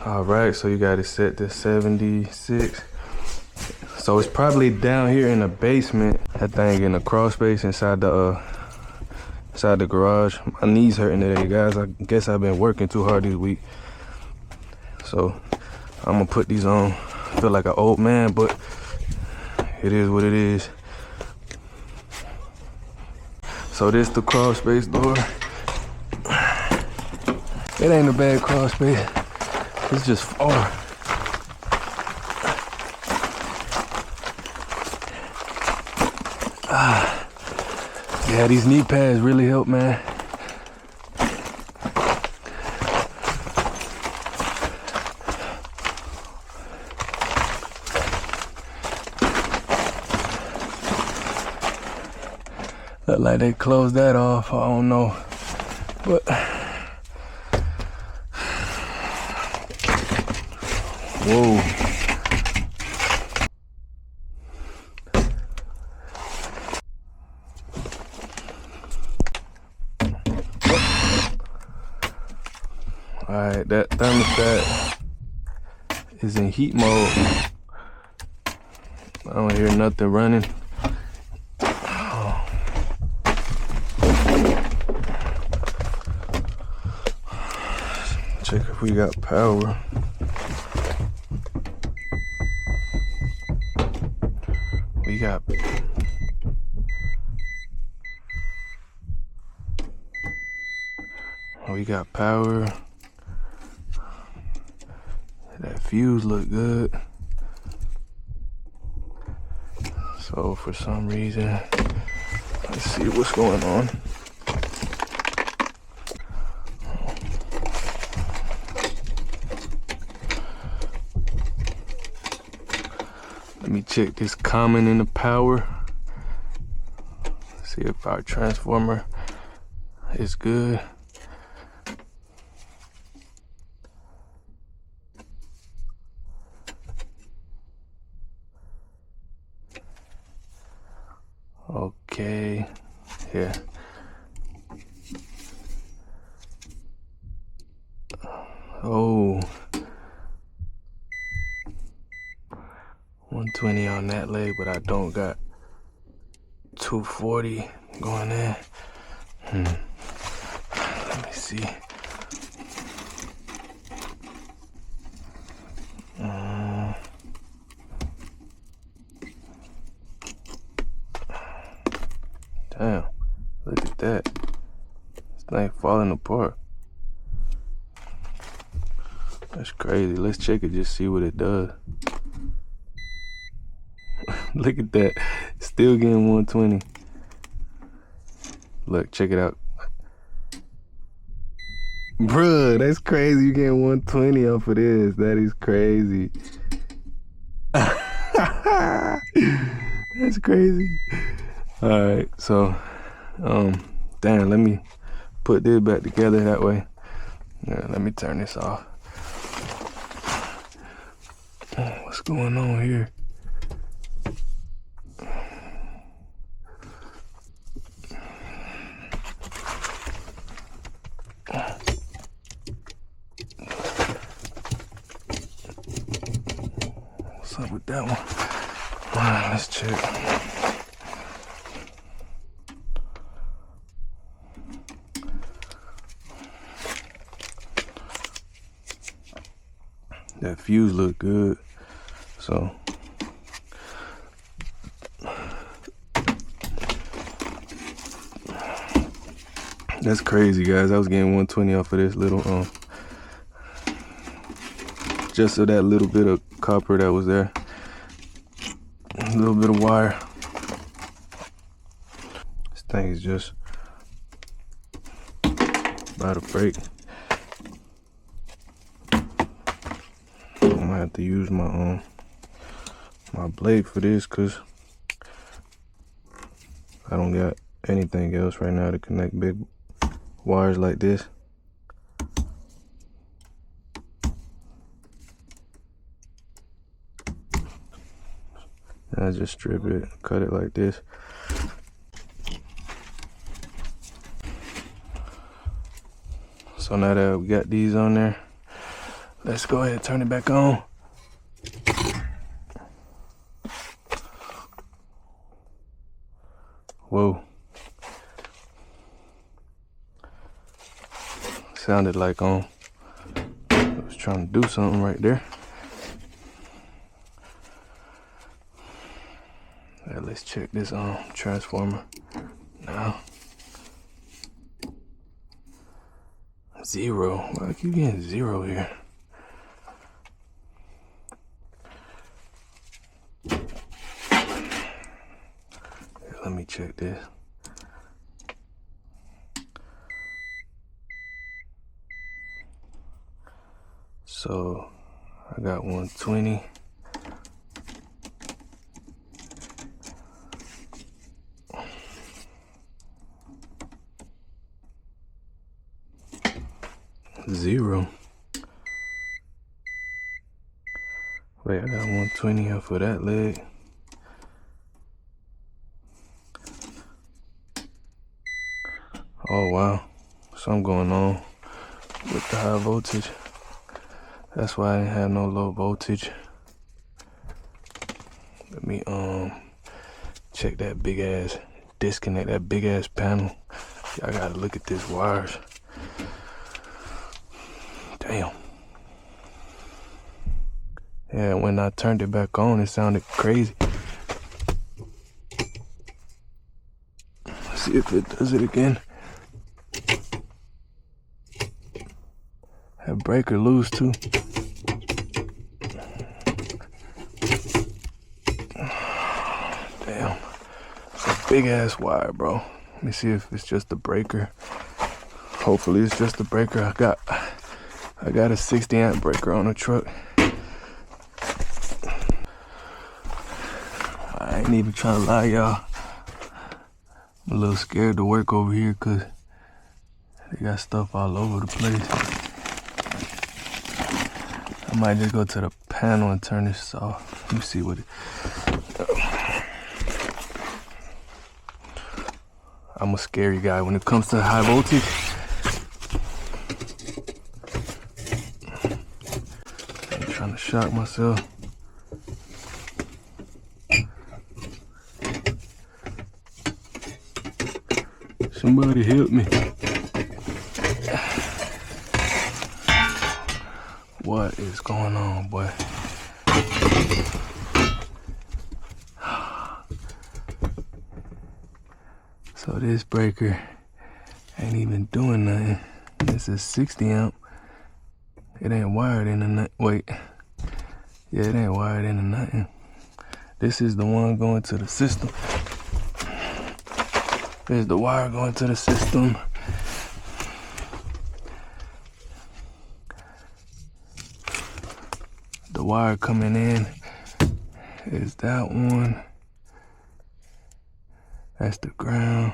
All right, so you got it set to 76. So it's probably down here in the basement. That thing in the crawl space inside the garage. My knees hurting today, guys. I guess I've been working too hard this week. So I'm gonna put these on. I feel like an old man, but it is what it is. So this the crawl space door. It ain't a bad crawl space. It's just far. Yeah, these knee pads really help, man. Look like they closed that off. I don't know, but whoa. All right, that thermostat is in heat mode. I don't hear nothing running. Check if we got power. We got power. That fuse look good. So for some reason, let's see what's going on. Let me check this common in the power. See if our transformer is good. Okay, yeah. Oh, 120 on that leg, but I don't got 240 going in. Let me see. Damn, look at that. This thing falling apart. That's crazy. Let's check it, just see what it does. Look at that. Still getting 120. Look, check it out. Bruh, that's crazy. You getting 120 off of this. That is crazy. That's crazy. Alright, so damn, let me put this back together that way. Yeah, let me turn this off. What's going on here? What's up with that one? Alright, let's check. That fuse look good, so that's crazy, guys. I was getting 120 off of this little just of that little bit of copper that was there, a little bit of wire. This thing is just about to break. I'm gonna have to use my my blade for this because I don't got anything else right now to connect big wires like this. And I just strip it, cut it like this. So now that we got these on there, Let's go ahead and turn it back on. Whoa. Sounded like I was trying to do something right there. Let's check this transformer now. 0. Why I keep getting 0 here? Let me check this. So I got 120. Zero. Wait, I got 120 here for that leg. Oh wow, something going on with the high voltage. That's why I didn't have no low voltage. Let me check that big ass, disconnect that big ass panel. I gotta look at this wires. Damn. Yeah, when I turned it back on, it sounded crazy. Let's see if it does it again. That breaker loose too. Damn. It's a big ass wire, bro. Let me see if it's just the breaker. Hopefully it's just the breaker. I got a 60 amp breaker on the truck. I ain't even trying to lie, y'all. I'm a little scared to work over here because they got stuff all over the place. I might just go to the panel and turn this off. Let me see what it... I'm a scary guy when it comes to high voltage. I'm trying to shock myself. Somebody help me. What is going on, boy? So this breaker ain't even doing nothing. This is 60 amp. It ain't wired into nothing. Wait. Yeah, it ain't wired into nothing. This is the one going to the system. There's the wire going to the system. The wire coming in is that one. That's the ground.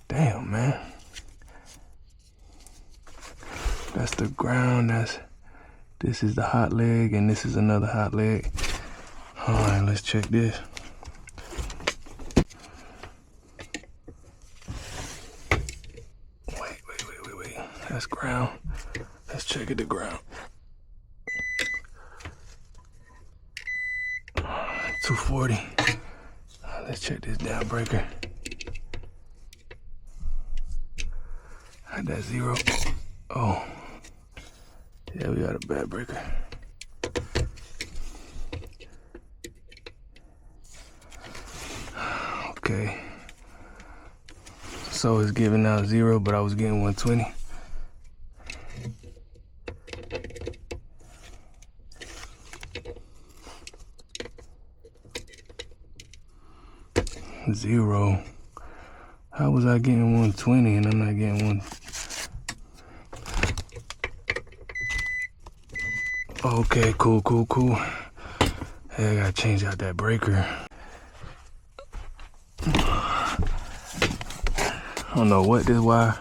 Damn, man. That's the ground. This is the hot leg, and this is another hot leg. All right, let's check this. Wait. That's ground. Let's check it to ground. 240. Let's check this down breaker. Had that 0. Oh. Yeah, we got a bad breaker. Okay. So it's giving out 0, but I was getting 120. Zero. How was I getting 120 and I'm not getting one? Okay, cool. Hey, I gotta change out that breaker. I don't know what this wire.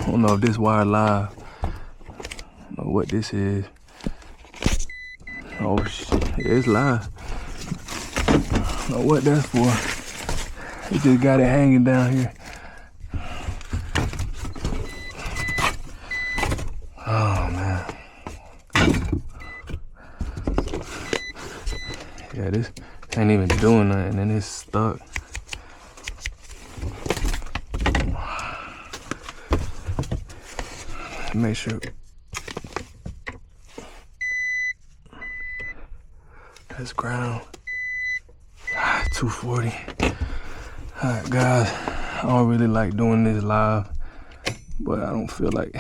I don't know if this wire live. I don't know what this is. Oh shit, it's live. I don't know what that's for. It just got it hanging down here. Oh man. Yeah, this ain't even doing nothing and it's stuck. Make sure that's ground. 240. Alright guys, I don't really like doing this live, but I don't feel like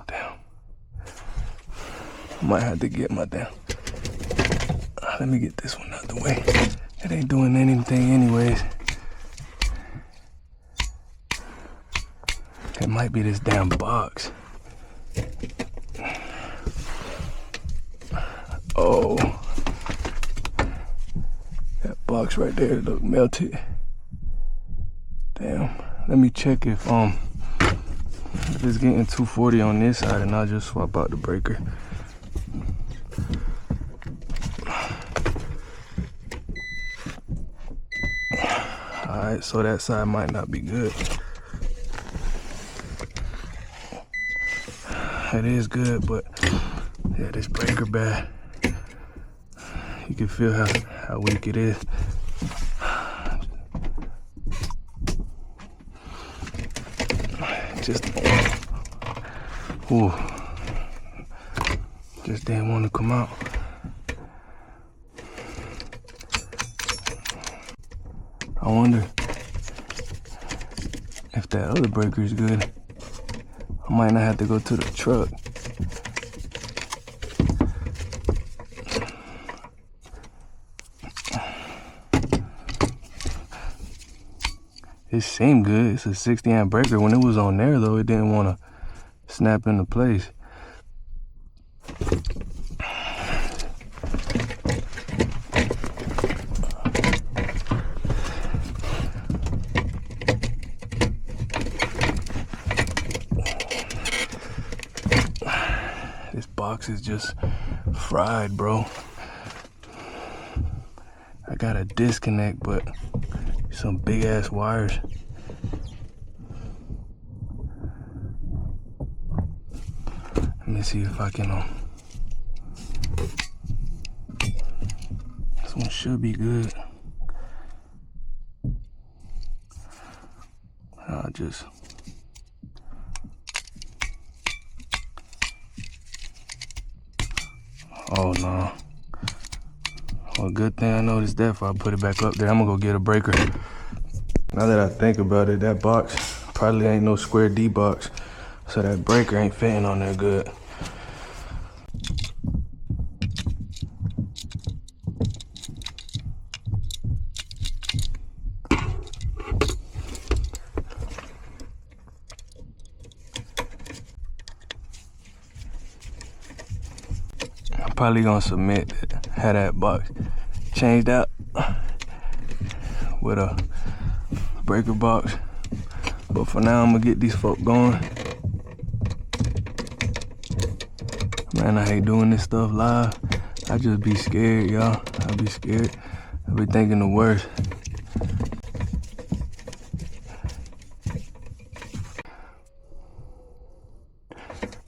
damn. I might have to get my damn. Let me get this one out the way. It ain't doing anything anyways. It might be this damn box. Oh. That box right there look melted. Damn. Let me check if it's getting 240 on this side and I'll just swap out the breaker. Alright, so that side might not be good. It is good, but yeah, this breaker bad. You can feel how weak it is. Just didn't want to come out. I wonder if that other breaker is good. I might not have to go to the truck. It seemed good. It's a 60 amp breaker. When it was on there though, it didn't want to snap into place. This box is just fried, bro. I got a disconnect, but some big ass wires. Let me see if I can this one should be good. I'll just oh no. Well, good thing I noticed that before I put it back up there. I'm gonna go get a breaker. Now that I think about it, that box probably ain't no square D box, so that breaker ain't fitting on there good. I'm probably gonna submit have that box changed out with a breaker box, but for now I'm gonna get these folk going. Man, I hate doing this stuff live. I just be scared, y'all. I be scared. I be thinking the worst.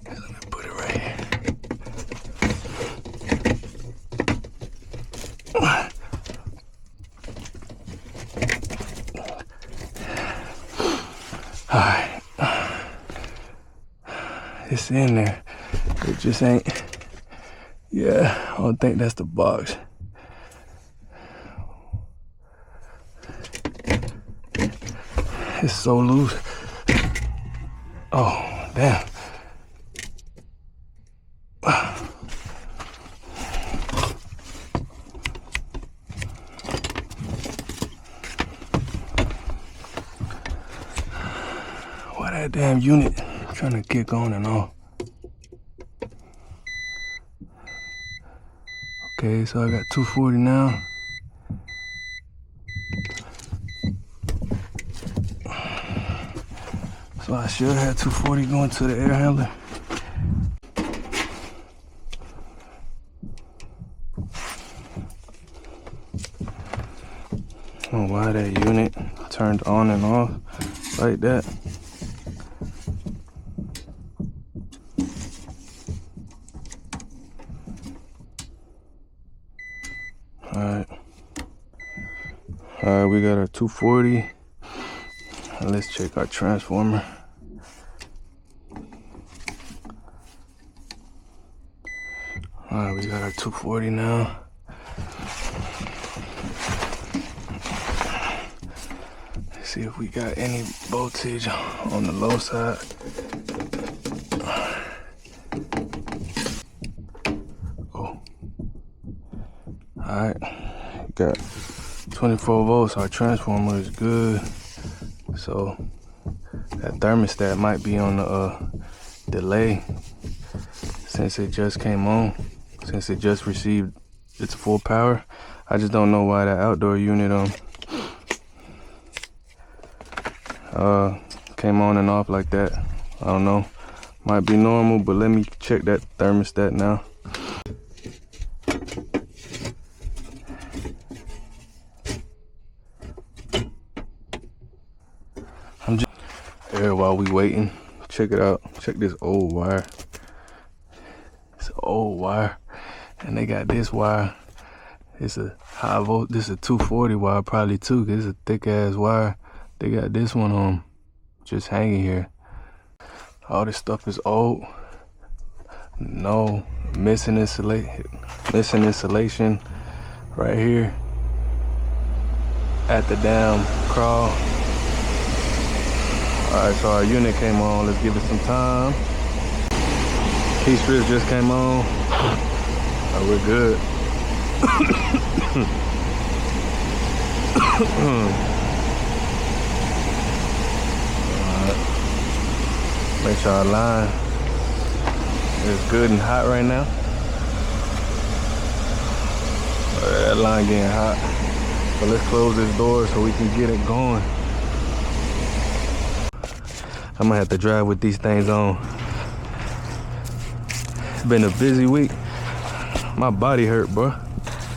Let me put it right here. Alright. It's in there. It just ain't. Yeah, I don't think that's the box. It's so loose. Oh, damn. Why that damn unit trying to kick on and off? Okay, so I got 240 now. So I should have 240 going to the air handler. don't know why that unit turned on and off like that. Alright, we got our 240. Let's check our transformer. Alright, we got our 240 now. Let's see if we got any voltage on the low side. Oh. Alright, got 24 volts. Our transformer is good. So that thermostat might be on the delay since it just came on, since it just received its full power. I just don't know why that outdoor unit came on and off like that. I don't know, might be normal, but let me check that thermostat now. Here while we waiting, check it out. Check this old wire. It's an old wire, and they got this wire. It's a high volt. This is a 240 wire, probably too, cause it's a thick ass wire. They got this one on, just hanging here. All this stuff is old. No, missing insulation right here at the damn crawl. Alright, so our unit came on. Let's give it some time. Heat strips just came on. Oh, we're good. Alright. Make sure our line is good and hot right now. That line getting hot. So let's close this door so we can get it going. I'm gonna have to drive with these things on. It's been a busy week. My body hurt, bro.